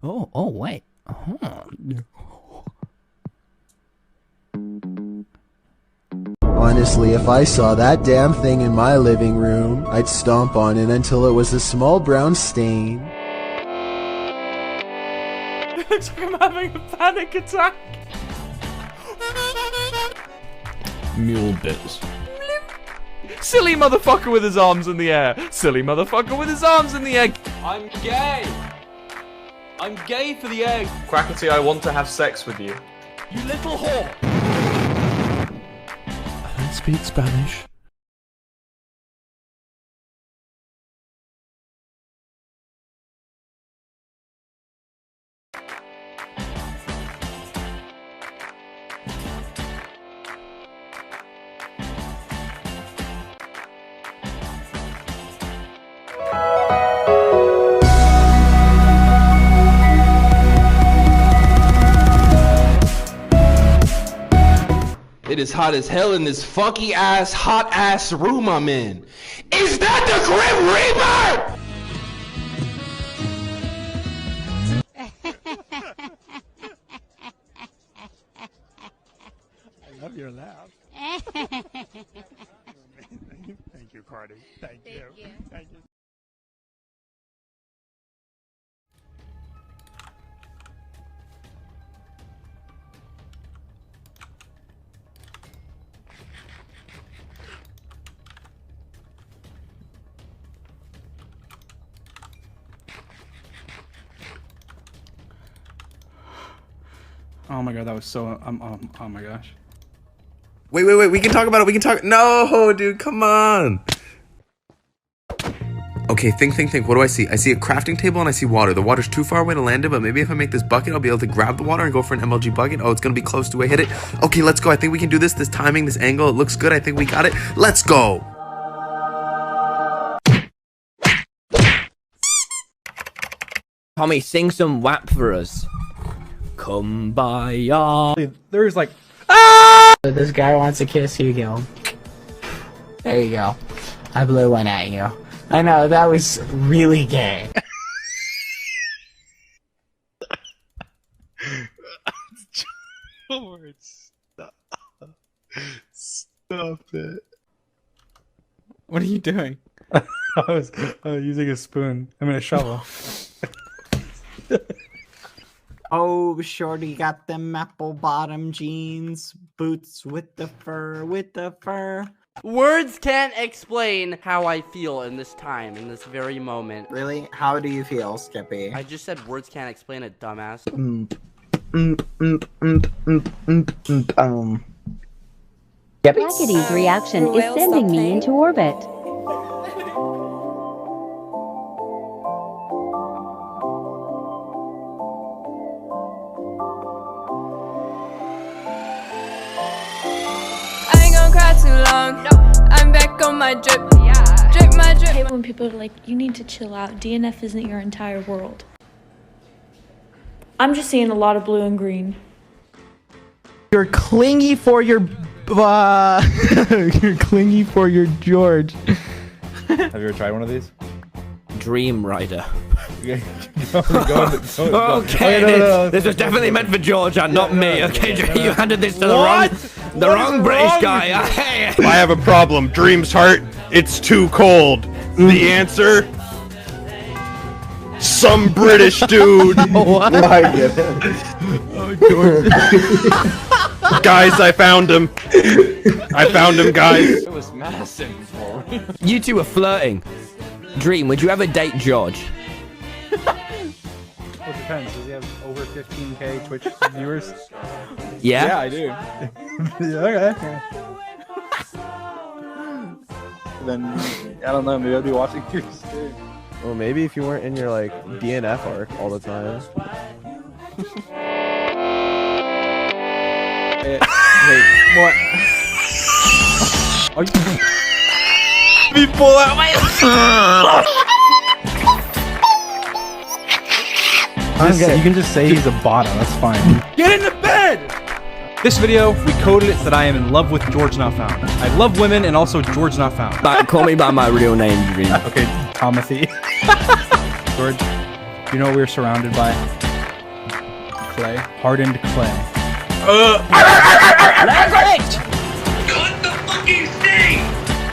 Oh, wait. Honestly, if I saw that damn thing in my living room, I'd stomp on it until it was a small brown stain. It looks like I'm having a panic attack. Mule bits. Silly motherfucker with his arms in the air. Silly motherfucker with his arms in the air. I'm gay. I'm gay for the egg. Quackity, I want to have sex with you. You little whore. I don't speak Spanish. It is hot as hell in this funky ass, hot ass room I'm in. Is that the Grim Reaper? I love your laugh. Thank you, Cardi. Thank you. Thank you. Oh my god, that was so. Oh my gosh. Wait, we can talk about it. We can talk. No, dude, come on. Okay, think. What do I see? I see a crafting table and I see water. The water's too far away to land it, but maybe if I make this bucket, I'll be able to grab the water and go for an MLG bucket. Oh, it's gonna be close. Do I hit it? Okay, let's go. I think we can do this. This timing, this angle, it looks good. I think we got it. Let's go. Tommy, sing some WAP for us. Kumbaya. There's like. This guy wants a kiss, you go. There you go. I blew one at you. I know, that was really gay. George, stop. Stop it. What are you doing? I was using a spoon. I mean a shovel. Oh, shorty got them apple bottom jeans, boots with the fur, Words can't explain how I feel in this time, in this very moment. Really? How do you feel, Skippy? I just said words can't explain it, dumbass. Rackety's reaction is sending me into orbit. I ain't gonna cry too long. I'm back on my drip. Drip my drip. I hate when people are like, you need to chill out. DNF isn't your entire world. I'm just seeing a lot of blue and green. You're clingy for your... You're clingy for your George. Have you ever tried one of these? Dream Rider. Okay, this was definitely meant for George and not me. Okay, you handed this to the wrong British guy. I have a problem. Dream's heart. It's too cold. The answer? Some British dude. What? I get it. Oh, George. Guys, I found him. I found him, guys. It was massive. You two are flirting. Dream, would you ever date George? Well, it depends. Does he have over 15k Twitch viewers? Yeah? Yeah, I do. Okay. Then, I don't know, maybe I'll be watching your stream. Well, maybe if you weren't in your, like, DNF arc all the time. Wait, what? Are you... Me pull out my... You can just say he's a bottom, that's fine. Get in the bed! This video, we coded it so that I am in love with George Not Found. I love women and also George Not Found. Call me by my real name, Dream. Okay, Timothy. George, you know what we're surrounded by? clay. Hardened clay.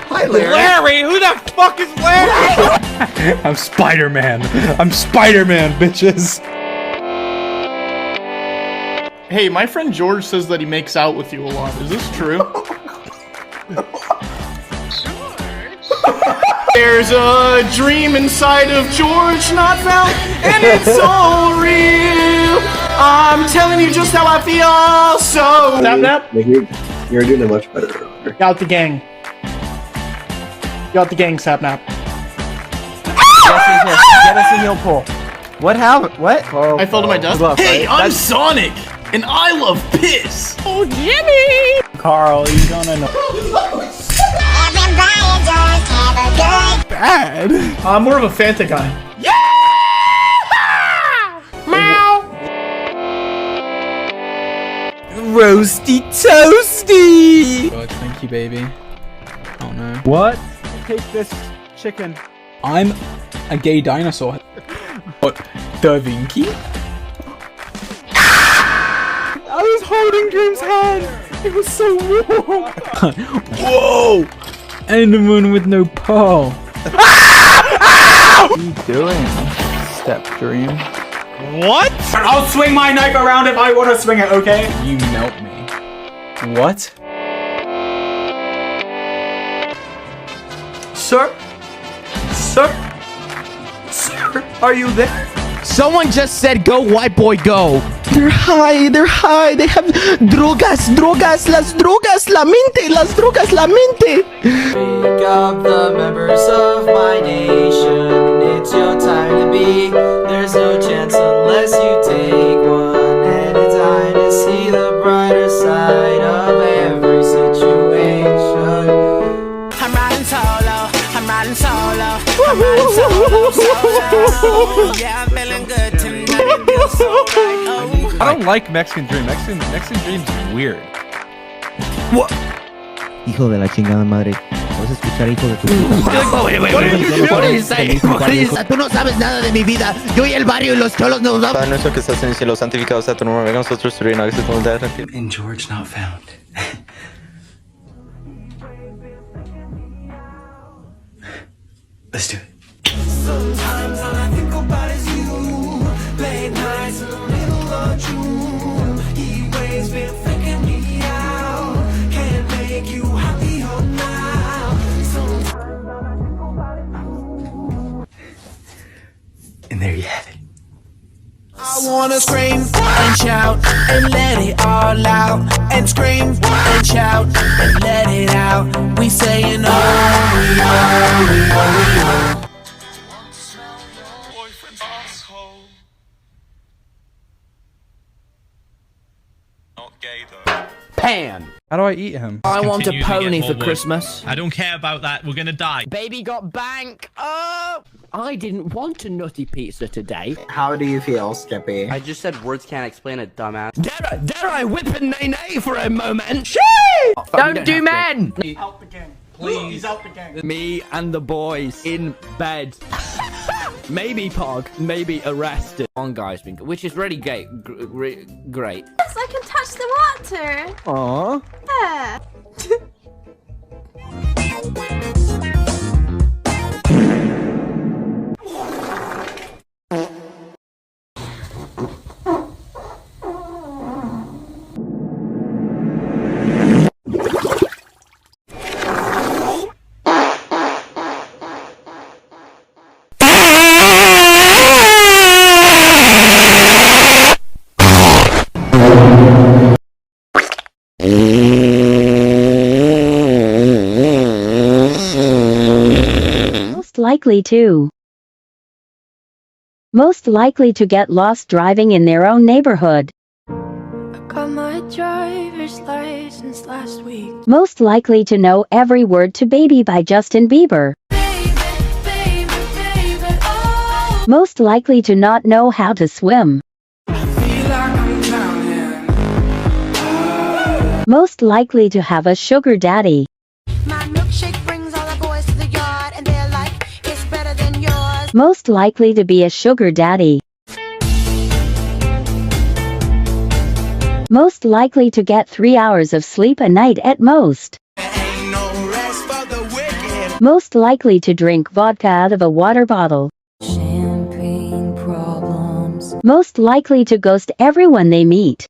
Hi, Larry. Who the fuck is Larry? I'm Spider-Man. I'm Spider-Man, bitches. Hey, my friend George says that he makes out with you a lot. Is this true? There's a dream inside of George not found, and it's so real. I'm telling you just how I feel. So Snap. You're doing it much better. Get out the gang. Get out the gang, Sapnap. Get us in your pool. What happened? What? I fell to my death. Hey, I'm Sonic, and I love piss. Oh, Jimmy! Carl, you gonna know. Bad. I'm more of a Fanta guy. Yeah! Meow. Roasty toasty! God, thank you, baby. Oh no. What? Take this chicken. I'm a gay dinosaur. What? Da Vinci? I was holding Dream's hand. It was so warm. Whoa! Enderman with no paw. What are you doing, Step Dream? What? I'll swing my knife around if I want to swing it, okay? You melt me. What? Sir? Sir, are you there? Someone just said, "Go, white boy, go." They're high. They have drogas, las drogas, la mente. Wake up the members of my nation. It's your time to be. There's no chance unless you take one. And it's time to see the brighter side of every situation. I'm riding solo. Yeah, I'm feeling good tonight. It feels so right. Oh. I don't like Mexican Dream. Mexican Dream's weird. What? Hijo de la chingada madre. ¿Vas a escuchar, hijo de tu What are you saying? Tú no sabes nada de mi vida. Yo y el barrio y los cholos nos damos. Padre nuestro que estás en el cielo, santificado sea tu nombre. Venga a nosotros tu reino, que se como de And George not found. Let's do it. Sometimes all I think about is you. Late nights in the middle of June. He waves been freaking me out. Can't make you happier now. Sometimes all I think about is you. And there you have it. I wanna scream and shout and let it all out. And scream and shout and let it out. We saying oh. Pan. How do I eat him? I want a pony for Christmas. I don't care about that. We're gonna die. Baby got bank. Oh! I didn't want a nutty pizza today. How do you feel, Skippy? I just said words can't explain it, dumbass. Dare I whip a nay-nay for a moment? Shee! Don't do men! Out the gang. Please. He's out the gang. Me and the boys in bed. Maybe Pog, maybe arrested. One guy's been, which is really great. Great. Yes, I can touch the water. Aww. Yeah. Most likely to get lost driving in their own neighborhood. Got my driver's license last week. Most likely to know every word to Baby by Justin Bieber. Most likely to not know how to swim. Most likely to have a sugar daddy. Most likely to be a sugar daddy. Most likely to get 3 hours of sleep a night at most. Most likely to drink vodka out of a water bottle. Champagne problems. Most likely to ghost everyone they meet.